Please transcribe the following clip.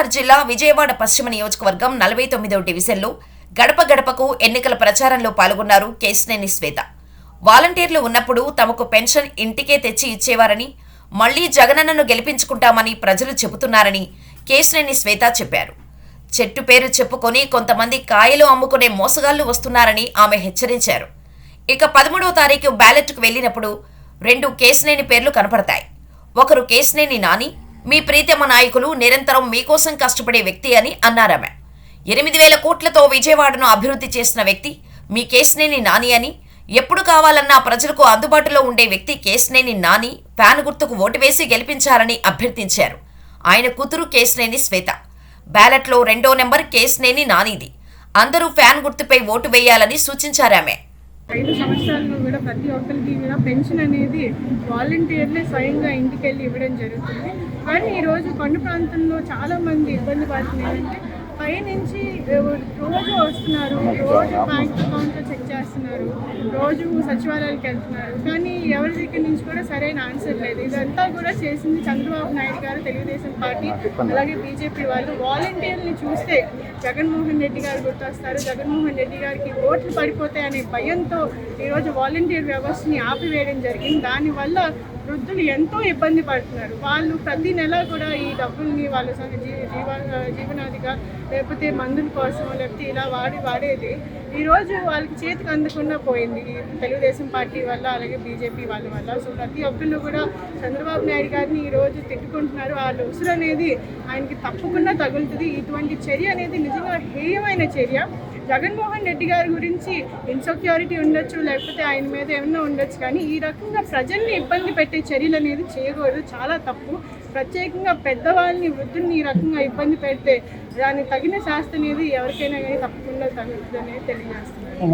ఎన్టీఆర్ జిల్లా విజయవాడ పశ్చిమ నియోజకవర్గం 49వ డివిజన్లో గడప గడపకు ఎన్నికల ప్రచారంలో పాల్గొన్నారు కేశినేని శ్వేత. వాలంటీర్లు ఉన్నప్పుడు తమకు పెన్షన్ ఇంటికే తెచ్చి ఇచ్చేవారని, మళ్లీ జగనన్నను గెలిపించుకుంటామని ప్రజలు చెబుతున్నారని కేశినేని శ్వేత చెప్పారు. చెట్టు పేరు చెప్పుకొని కొంతమంది కాయలు అమ్ముకునే మోసగాళ్లు వస్తున్నారని ఆమె హెచ్చరించారు. ఇక 13వ తారీఖు బ్యాలెట్కు వెళ్లినప్పుడు 2 కేశినేని పేర్లు కనపడతాయి. ఒకరు కేశినేని నాని, మీ ప్రీతమ నాయకులు, నిరంతరం మీకోసం కష్టపడే వ్యక్తి అని అన్నారామె. 8,000 కోట్లతో విజయవాడను అభివృద్ధి చేసిన వ్యక్తి మీ కేశినేని నాని అని, ఎప్పుడు కావాలన్నా ప్రజలకు అందుబాటులో ఉండే వ్యక్తి కేశినేని నాని, ఫ్యాన్ గుర్తుకు ఓటు వేసి గెలిపించాలని అభ్యర్థించారు. ఆయన కూతురు కేశినేని శ్వేత. బ్యాలెట్లో 2వ నెంబర్ కేశినేని నానిది. అందరూ ఫ్యాన్ గుర్తుపై ఓటు వేయాలని సూచించారామె. 5 సంవత్సరాల్లో కూడా ప్రతి ఒక్కరికి కూడా పెన్షన్ అనేది వాలంటీర్లే స్వయంగా ఇంటికి వెళ్ళి ఇవ్వడం జరుగుతుంది. కానీ ఈరోజు కొండ ప్రాంతంలో చాలామంది ఇబ్బంది పడుతున్నారంటే పైనుంచి రోజు వస్తున్నారు, రోజు బ్యాంక్ అకౌంట్లో చెక్ చేస్తున్నారు, రోజు సచివాలయాలకు వెళ్తున్నారు. కానీ ఎవరి దగ్గర నుంచి కూడా సరైన ఆన్సర్ లేదు. ఇదంతా కూడా చేసింది చంద్రబాబు నాయుడు గారు, తెలుగుదేశం పార్టీ, అలాగే బీజేపీ వాళ్ళు. వాలంటీర్ని చూస్తే జగన్మోహన్ రెడ్డి గారు గుర్తొస్తారు. జగన్మోహన్ రెడ్డి గారికి ఓట్లు పడిపోతాయనే భయంతో ఈరోజు వాలంటీర్ వ్యవస్థని ఆపివేయడం జరిగింది. దానివల్ల వృద్ధులు ఎంతో ఇబ్బంది పడుతున్నారు. వాళ్ళు ప్రతి నెల కూడా ఈ డబ్బుల్ని వాళ్ళ జీవనాదిగా, లేకపోతే మందుల కోసం, లేకపోతే ఇలా వాడేది ఈరోజు వాళ్ళకి చేతికి అందకుండా పోయింది తెలుగుదేశం పార్టీ వల్ల, అలాగే బీజేపీ వాళ్ళ వల్ల. సో ప్రతి ఒక్కళ్ళు కూడా చంద్రబాబు నాయుడు గారిని ఈరోజు తిట్టుకుంటున్నారు. వాళ్ళ ఉసురు అనేది ఆయనకి తప్పకుండా తగులుతుంది. ఇటువంటి చర్య అనేది నిజంగా హేయమైన చర్య. జగన్మోహన్ రెడ్డి గారి గురించి ఇన్సెక్యూరిటీ ఉండొచ్చు, లేకపోతే ఆయన మీద ఏమన్నా ఉండొచ్చు, కానీ ఈ రకంగా ప్రజల్ని ఇబ్బంది పెట్టే చర్యలు అనేది చేయకూడదు. చాలా తప్పు. ప్రత్యేకంగా పెద్దవాళ్ళని, వృద్ధుల్ని ఈ రకంగా ఇబ్బంది పెడితే దానికి తగిన శాస్త్రం అనేది ఎవరికైనా కానీ తప్పకుండా తగ్గుతుంది అనేది తెలియజేస్తున్నారు.